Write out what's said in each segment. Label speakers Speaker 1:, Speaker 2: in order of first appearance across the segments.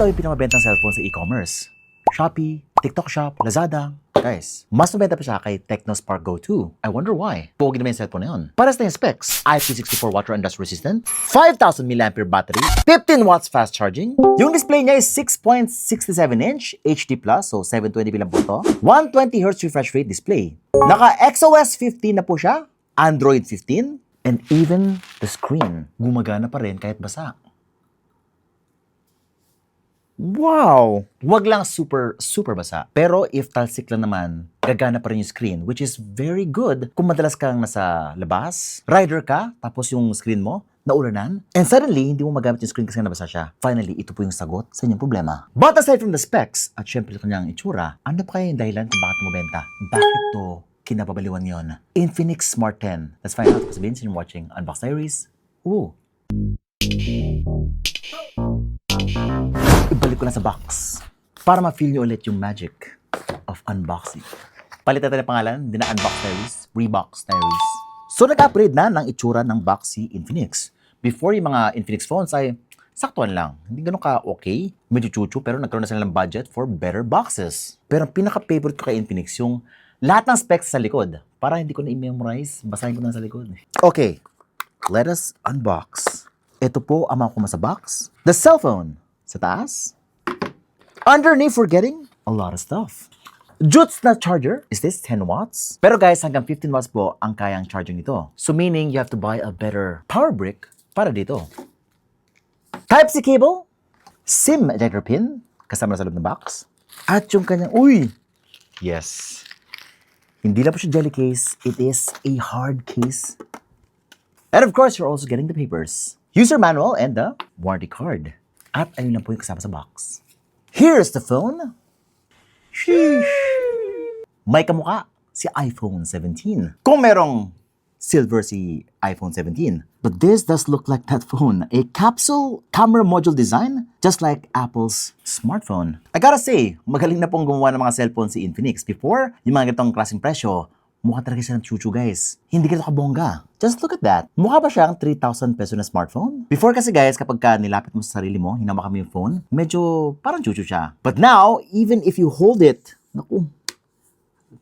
Speaker 1: daw yung pinamabentang cellphone sa e-commerce? Shopee, TikTok Shop, Lazada. Guys, mas mabenta pa siya kay Tecno Spark Go 2. I wonder why. Pogi naman yung cellphone na yun. Paras na yung specs. IP64 water and dust resistant, 5,000 mAh battery, 15 watts fast charging. Yung display niya is 6.67-inch HD+, so 720p lang po to. 120Hz refresh rate display. Naka XOS 15 na po siya, Android 15, and even the screen gumagana pa rin kahit basa. Wow! Wag lang super basa. Pero if talsik lang naman, gagana pa rin yung screen, which is very good kung madalas kang nasa labas, rider ka, tapos yung screen mo, naulanan, and suddenly, hindi mo magamit yung screen kasi nabasa siya. Finally, ito po yung sagot sa inyong problema. But aside from the specs, at syempre sa kanyang itsura, ano pa kaya yung dahilan kung bakit mabenta? Bakit to kinababaliwan yon? Infinix Smart 10. Let's find out kasi since you're watching Unbox Diaries. Ooh! Ibalik ko na sa box para ma-feel nyo ulit yung magic of unboxing. Palitan tayo ng pangalan, hindi na Unbox Diaries, Rebox Diaries. So nag-upgrade na ng itsura ng box si Infinix. Before yung mga Infinix phones ay saktuan lang. Hindi ganun ka-okay, medyo chuchu, pero nagkaroon na sila ng budget for better boxes. Pero ang pinaka-favorite ko kay Infinix yung lahat ng specs sa likod. Para hindi ko na i-memorize, basahin ko na sa likod. Okay, let us unbox. Ito po ang mga kuma sa box. The cell phone sa taas. Underneath, we're getting a lot of stuff. Jutz na charger. Is this 10 watts? Pero guys, hanggang 15 watts po ang kayang charging nito. So meaning you have to buy a better power brick para dito. Type-C cable. SIM ejector pin. Kasama na sa loob ng box. At yung kanyang, yes. Hindi lang po siya jelly case. It is a hard case. And of course, you're also getting the papers. User manual and the warranty card. At ayun lang po yung kasama sa box. Here's the phone. Sheesh! May kamukha si iPhone 17. Kung merong silver si iPhone 17. But this does look like that phone. A capsule camera module design, just like Apple's smartphone. I gotta say, magaling na pong gumawa ng mga cellphone si Infinix. Before, yung mga ganitong klaseng presyo, mukha talaga siya ng chuchu, guys. Hindi ganito kabongga. Just look at that. Mukha ba siyang 3,000 peso na smartphone? Before kasi guys, kapag nilapit mo sa sarili mo, hinama kami yung phone, medyo parang chuchu siya. But now, even if you hold it, naku,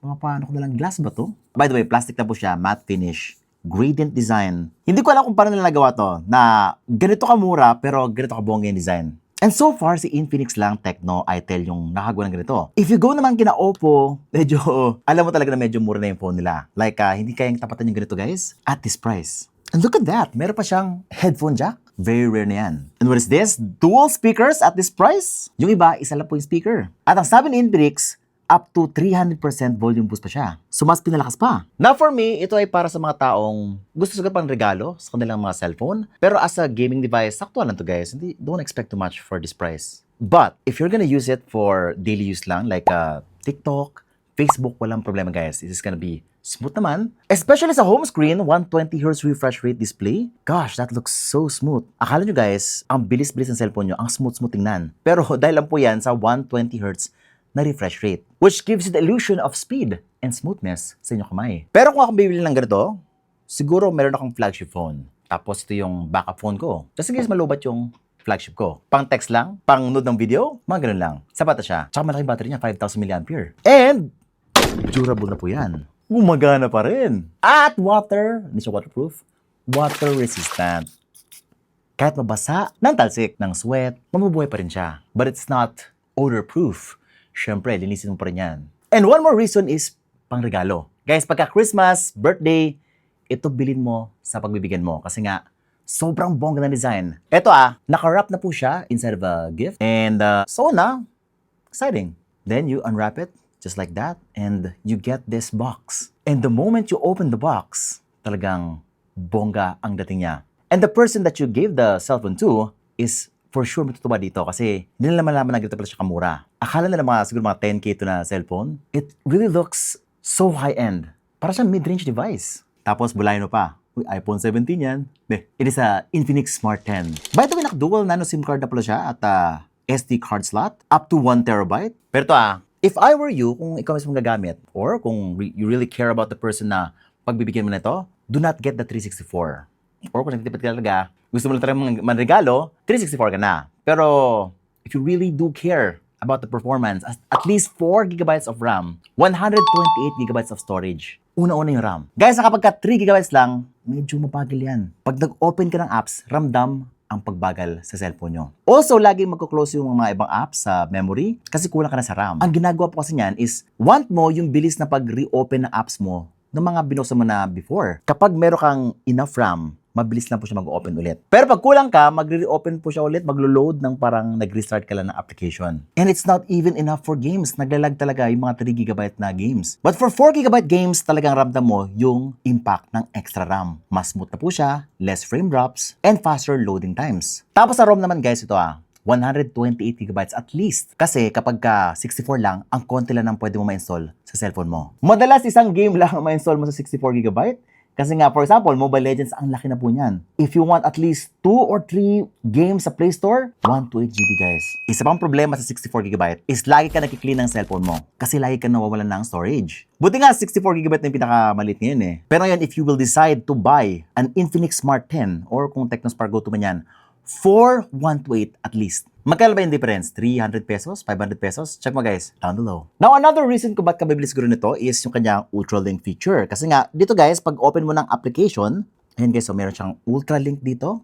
Speaker 1: paano ko nalang glass ba to? By the way, plastic na po siya, matte finish, gradient design. Hindi ko alam kung paano nila nagawa to, na ganito kamura, pero ganito kabongga yung design. And so far, si Infinix lang, Tecno, Itel yung nakagawa ng ganito. If you go naman kina Oppo, medyo, alam mo talaga na medyo mura na yung phone nila. Like, hindi kayang tapatan yung ganito, guys, at this price. And look at that, meron pa siyang headphone jack. Very rare na yan. And what is this? Dual speakers at this price? Yung iba, isa lang po yung speaker. At ang sabi ni Infinix, up to 300% volume boost pa siya. So, mas pinalakas pa. Now, for me, ito ay para sa mga taong gusto sugat pang regalo sa kanilang mga cellphone. Pero as a gaming device, sakto lang to guys. Don't expect too much for this price. But, if you're gonna use it for daily use lang, like TikTok, Facebook, walang problema guys. This is gonna be smooth naman. Especially sa home screen, 120Hz refresh rate display. Gosh, that looks so smooth. Akala nyo guys, ang bilis-bilis ng cellphone nyo, ang smooth-smooth tingnan. Pero dahil lang po yan sa 120Hz na refresh rate, which gives you the illusion of speed and smoothness sa inyong kamay. Pero kung ako bibili ng ganito, siguro meron akong flagship phone. Tapos ito yung backup phone ko. Just in case malubat yung flagship ko. Pang text lang, pang nood ng video, mga ganun lang. Sapat na siya. Tsaka malaking battery niya, 5,000 mAh. And, durable na po yan. Gumagana pa rin. At hindi siya waterproof, water resistant. Kahit mabasa ng talsik, ng sweat, mabubuhay pa rin siya. But it's not odor-proof. Siyempre, linisin mo pa rin yan. And one more reason is pangregalo. Guys, pagka Christmas, birthday, ito bilhin mo sa pagbibigyan mo. Kasi nga, sobrang bongga na design. Ito naka-wrap na po siya inside of a gift. And so na, exciting. Then you unwrap it, just like that, and you get this box. And the moment you open the box, talagang bongga ang dating niya. And the person that you gave the cellphone to is for sure matutuwa dito kasi hindi nila malaman na ganito pala siya kamura. Akala nila siguro mga 10K ito na cellphone. It really looks so high-end. Para siyang mid-range device. Tapos bulayin mo pa. iPhone 17 yan. It is a Infinix Smart 10. By the way, naka-dual nano SIM card na pala siya at SD card slot up to 1 terabyte. Pero ito if I were you, kung ikaw mismo gagamit or kung you really care about the person na pagbibigyan mo na ito, do not get the 364. Or kung nagtitipid ka talaga, gusto mo lang talagang manregalo, 364 ka na. Pero if you really do care about the performance, at least 4 gigabytes of RAM, 128 gigabytes of storage. Una-una yung RAM. Guys, kapag ka 3 gigabytes lang, medyo mabagal yan. Pag nag-open ka ng apps, ramdam ang pagbagal sa cellphone nyo. Also, lagi magko-close yung mga ibang apps sa memory kasi kulang ka na sa RAM. Ang ginagawa po kasi niyan is, want mo yung bilis na pag-reopen ng apps mo ng mga binuksan mo na before. Kapag meron kang enough RAM, mabilis lang po siya mag-open ulit. Pero pag kulang ka, magre-reopen po siya ulit, maglo-load ng parang nag-restart ka lang ng application. And it's not even enough for games. Naglalag talaga yung mga 3 GB na games. But for 4 GB games, talagang ramdam mo yung impact ng extra RAM. Mas smooth na po siya, less frame drops, and faster loading times. Tapos sa ROM naman guys, ito 128 gigabytes at least. Kasi kapag ka 64 lang, ang konti lang ang pwede mo ma-install sa cellphone mo. Madalas isang game lang ang ma-install mo sa 64 gigabyte. Kasi nga, for example, Mobile Legends, ang laki na po niyan. If you want at least 2 or 3 games sa Play Store, 128 GB guys. Isa pang problema sa 64 GB is lagi ka nakiklean ng cellphone mo. Kasi lagi ka nawawalan ng storage. Buti nga, 64 GB na yung pinakamalit ngayon eh. Pero ngayon, if you will decide to buy an Infinix Smart 10 or kung Tecnospark Go 2 man yan, for 128 at least. Magkano ba yung difference? 300 pesos? 500 pesos? Check mo guys, down below. Now, another reason kung ba't ka bibili siguro nito is yung kanyang Ultra Link feature. Kasi nga, dito guys, pag open mo ng application, ayan guys, so meron siyang Ultra Link dito.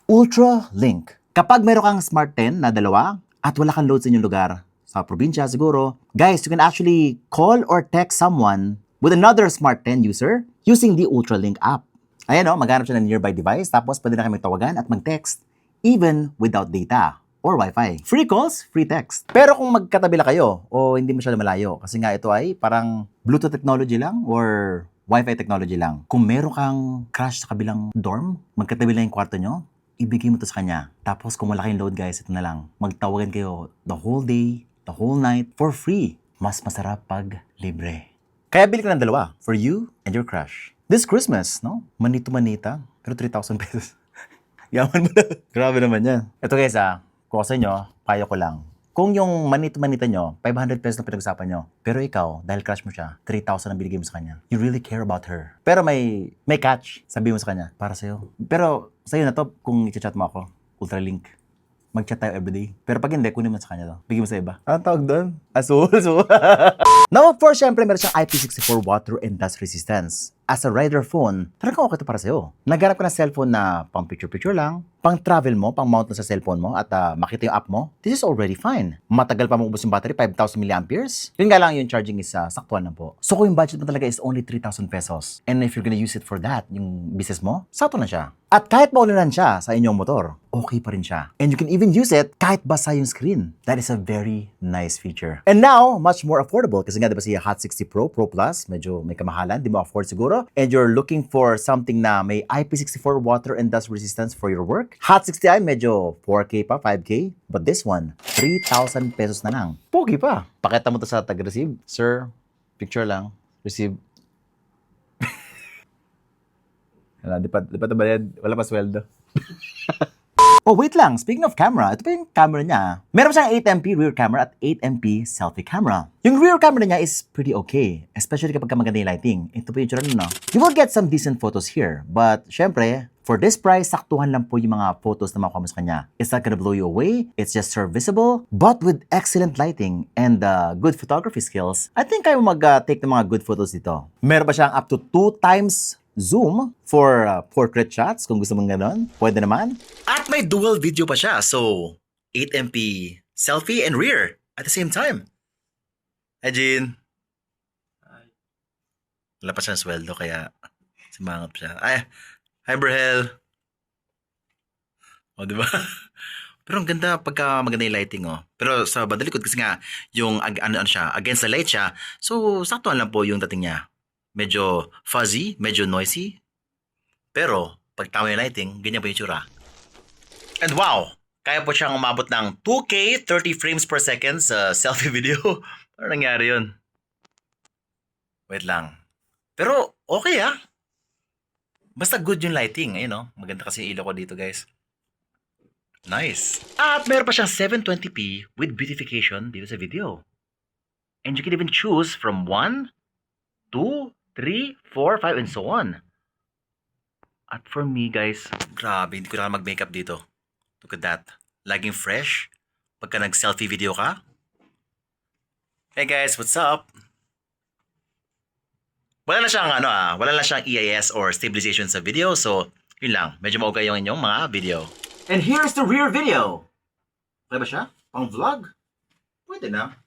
Speaker 1: Ultra Link. Kapag meron kang Smart 10 na dalawa, at wala kang load sa inyong lugar, sa probinsya siguro, guys, you can actually call or text someone with another Smart 10 user using the Ultra Link app. Ayan o, maghanap siya ng nearby device, tapos pwede na kami tawagan at mag-text, even without data or Wi-Fi. Free calls, free text. Pero kung magkatabi lang kayo o hindi masyado malayo, kasi nga ito ay parang Bluetooth technology lang or Wi-Fi technology lang. Kung meron kang crush sa kabilang dorm, magkatabi lang yung kwarto nyo, ibigay mo to sa kanya. Tapos kung wala kayong load guys, ito na lang. Magtawagan kayo the whole day, the whole night, for free. Mas masarap pag libre. Kaya bili ka ng dalawa for you and your crush. This Christmas, no? Manito-manita, pero 3,000 pesos. Yaman mo na. Grabe naman yan. Ito guys kung sa inyo, payo ko lang. Kung yung manito-manita nyo, 500 pesos na pinag-usapan nyo, pero ikaw, dahil crush mo siya, 3,000 ang binigay mo sa kanya. You really care about her. Pero may catch, sabi mo sa kanya, para sa'yo. Pero sa'yo na to, kung i-chat mo ako, Ultralink. Mag-chat tayo everyday. Pero pag hindi, kunin mo sa kanya to. Bigyan mo sa iba. Anong tawag doon? Asul. Now, of course, syempre, meron siyang IP64 water and dust resistance. As a rider phone, talagang okay ito para sa'yo. Naghanap ka ng cellphone na pang picture-picture lang, pang travel mo, pang mount na sa cellphone mo, at makita yung app mo, this is already fine. Matagal pa maubos yung battery, 5,000 mAh. Yun nga lang yung charging is saktuan na po. So kung yung budget mo talaga is only 3,000 pesos, and if you're gonna use it for that, yung business mo, sakto na siya. At kahit maulanan siya sa inyong motor, okay pa rin siya. And you can even use it kahit basa yung screen. That is a very nice feature. And now, much more affordable. Kasi nga, diba si Hot 60 Pro, Pro Plus, medyo may kamahalan, di mo afford siguro. And you're looking for something na may IP64 water and dust resistance for your work. Hot 60i, medyo 4K pa, 5K. But this one, 3,000 pesos na lang. Pogi pa. Pakita mo to sa tag-receive. Sir, picture lang. Receive. Di pa bayad. Wala pa sweldo. Oh, wait lang. Speaking of camera, ito pa yung camera niya. Meron siyang 8MP rear camera at 8MP selfie camera. Yung rear camera niya is pretty okay, especially kapag maganda yung lighting. Ito pa yung tsura na. You will get some decent photos here, but syempre, for this price, saktuhan lang po yung mga photos na makuha mo sa kanya. It's not gonna blow you away, it's just serviceable, but with excellent lighting and good photography skills, I think kaya mo mag-take ng mga good photos dito. Meron pa siyang up to 2 times zoom for portrait shots kung gusto mong ganon. Pwede naman. At may dual video pa siya. So, 8MP selfie and rear at the same time. Hi, Jean. Wala pa siyang sweldo kaya sumangap siya. Ay, hi, Brahel. O, diba? Pero ang ganda pagka maganda yung lighting, oh. Pero sa badalikod kasi nga, yung ano siya, against the light siya. So, saktuhan lang po yung dating niya. Medyo fuzzy, medyo noisy. Pero, pag tama yung lighting, ganyan po yung tsura. And wow! Kaya po siyang umabot ng 2K 30 frames per second sa selfie video. Ano nangyari yun? Wait lang. Pero, okay Basta good yung lighting. Ayun maganda kasi yung ilaw ko dito guys. Nice. At meron pa siyang 720p with beautification dito sa video. And you can even choose from 1, 2, 3, 4, 5, and so on. At for me, guys, grabe, hindi ko na mag-makeup dito. Look at that. Laging fresh, pagka nag-selfie video ka. Hey guys, what's up? Wala na siyang EIS or stabilization sa video, so yun lang, medyo maugay yung inyong mga video. And here's the rear video. Pwede ba siya? Pang vlog? Pwede na.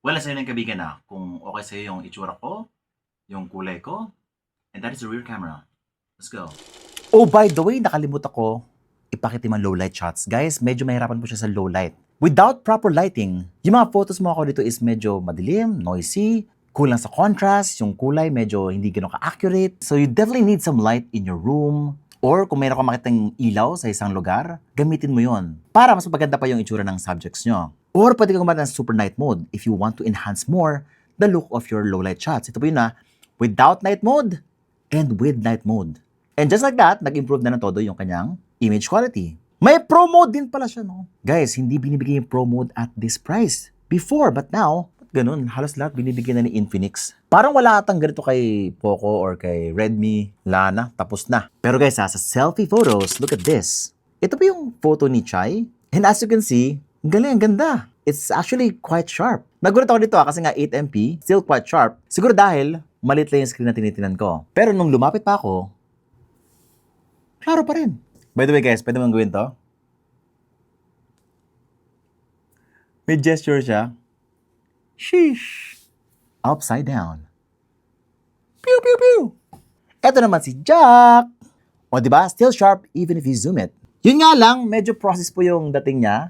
Speaker 1: Wala sa'yo ng kaibigan na kung okay sa'yo yung itsura ko, yung kulay ko, and that is the rear camera. Let's go. Oh, by the way, nakalimutan ko ipakita yung low light shots. Guys, medyo mahirapan po siya sa low light. Without proper lighting, yung mga photos mo ako dito is medyo madilim, noisy, kulang sa contrast, yung kulay medyo hindi gano'n ka-accurate. So you definitely need some light in your room. Or kung mayroon kang makitang ilaw sa isang lugar, gamitin mo yon para mas maganda pa yung itsura ng subjects nyo. Or pwede kang gumamit ng super night mode if you want to enhance more the look of your low light shots. Ito po yun na, without night mode and with night mode. And just like that, nag-improve na ng todo yung kanyang image quality. May pro mode din pala siya, no? Guys, hindi binibigay yung pro mode at this price. Before, but now, ganun, halos lahat binibigyan na ni Infinix. Parang wala atang ganito kay Poco or kay Redmi, Lana, tapos na. Pero guys, sa selfie photos, look at this. Ito po yung photo ni Chai. And as you can see, ang ganda. It's actually quite sharp. Nagulat ako dito kasi nga 8MP, still quite sharp. Siguro dahil maliit lang yung screen na tinitinan ko. Pero nung lumapit pa ako, klaro pa rin. By the way guys, pwede mong gawin to? May gesture siya. Sheesh! Upside down. Pew, pew, pew! Eto naman si Jack! O diba? Still sharp even if you zoom it. Yun nga lang, medyo process po yung dating niya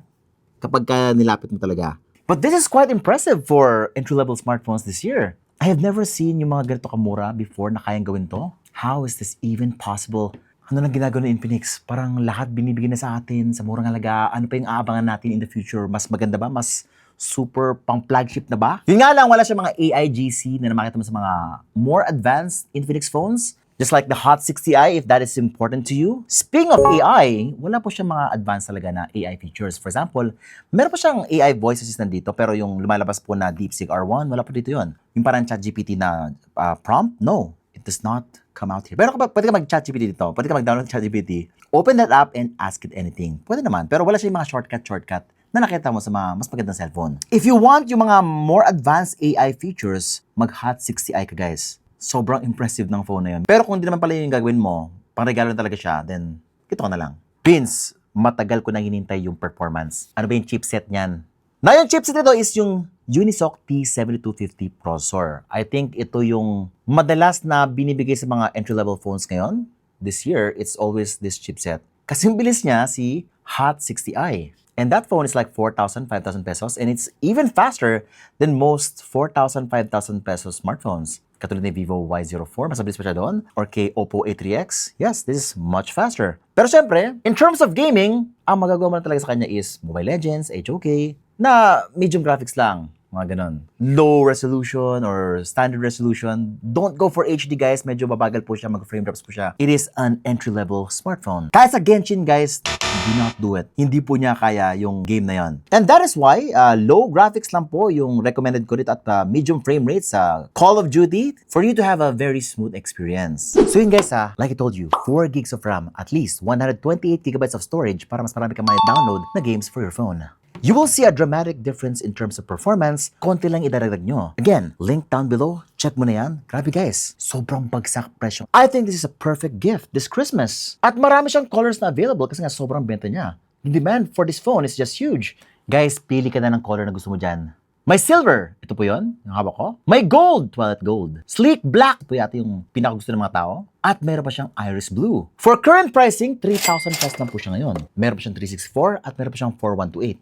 Speaker 1: kapag nilapit mo talaga. But this is quite impressive for entry-level smartphones this year. I have never seen yung mga ganito kamura before na kayang gawin to. How is this even possible? Ano nang ginagawa ng Infinix? Parang lahat binibigyan na sa atin sa murang halaga. Ano pa yung aabangan natin in the future? Mas maganda ba? Mas super pang flagship na ba? Yun nga lang, wala siya mga AIGC na makita mo sa mga more advanced Infinix phones. Just like the Hot 60i, if that is important to you. Speaking of AI, wala po siyang mga advanced talaga na AI features. For example, meron po siyang AI voice assistant dito, pero yung lumalabas po na DeepSeek R1, wala po dito yun. Yung parang ChatGPT na prompt, no. It does not come out here. Pero pwede ka mag-ChatGPT dito. Pwede ka mag-download ChatGPT. Open that app and ask it anything. Pwede naman. Pero wala siya yung mga shortcut na nakita mo sa mga mas magandang cellphone. If you want yung mga more advanced AI features, mag-Hot 60i ka guys. Sobrang impressive ng phone na yun. Pero kung hindi naman pala yung gagawin mo, pang regalo na talaga siya, then ito ka na lang. Vince, matagal ko na hinintay yung performance. Ano ba yung chipset niyan? Na yung chipset nito is yung Unisoc P7250 processor. I think ito yung madalas na binibigay sa mga entry-level phones ngayon. This year, it's always this chipset. Kasi yung bilis niya, si Hot 60i. And that phone is like 4,000, 5,000 pesos. And it's even faster than most 4,000, 5,000 pesos smartphones. Katulad ni Vivo Y04, mas mabilis pa siya doon. Or kay Oppo A3X. Yes, this is much faster. Pero syempre, in terms of gaming, ang magagawa mo na talaga sa kanya is Mobile Legends, HOK, na medium graphics lang. Mga ganon. Low resolution or standard resolution. Don't go for HD guys. Medyo babagal po siya. Mag-frame drops po siya. It is an entry-level smartphone. Kahit sa Genshin guys, do not do it. Hindi po niya kaya yung game na yon. And that is why low graphics lang po yung recommended ko dito at medium frame rate sa Call of Duty for you to have a very smooth experience. So yun guys like I told you, 4 gigs of RAM, at least 128 gigabytes of storage para mas marami kang download na games for your phone. You will see a dramatic difference in terms of performance. Konti lang idaragdag nyo. Again, link down below. Check mo na yan. Grabe guys, sobrang bagsak presyo. I think this is a perfect gift this Christmas. At marami siyang colors na available kasi nga sobrang benta niya. The demand for this phone is just huge. Guys, pili ka na ng color na gusto mo dyan. May silver. Ito po yun, yung hawak ko. May gold. Twilight gold. Sleek black. Ito yata yung pinakagusto ng mga tao. At meron pa siyang iris blue. For current pricing, 3,000 pesos lang po siya ngayon. Meron pa siyang 364 at meron pa siyang 4128.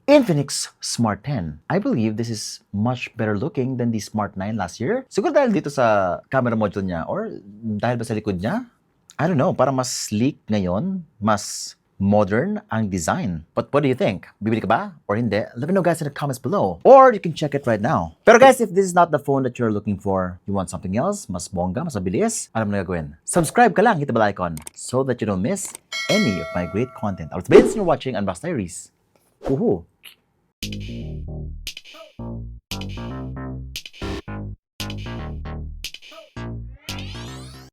Speaker 1: Infinix Smart 10. I believe this is much better looking than the Smart 9 last year. Siguro dahil dito sa camera module niya or dahil ba sa likod niya? I don't know, parang mas sleek ngayon, mas modern ang design. But what do you think? Bibili ka ba or hindi? Let me know guys in the comments below. Or you can check it right now. Pero guys, if this is not the phone that you're looking for, you want something else, mas bongga, mas mabilis, alam mo na gagawin. Subscribe ka lang, hit the bell icon so that you don't miss any of my great content. I was Vince and you're watching Unbox Diaries. Woohoo!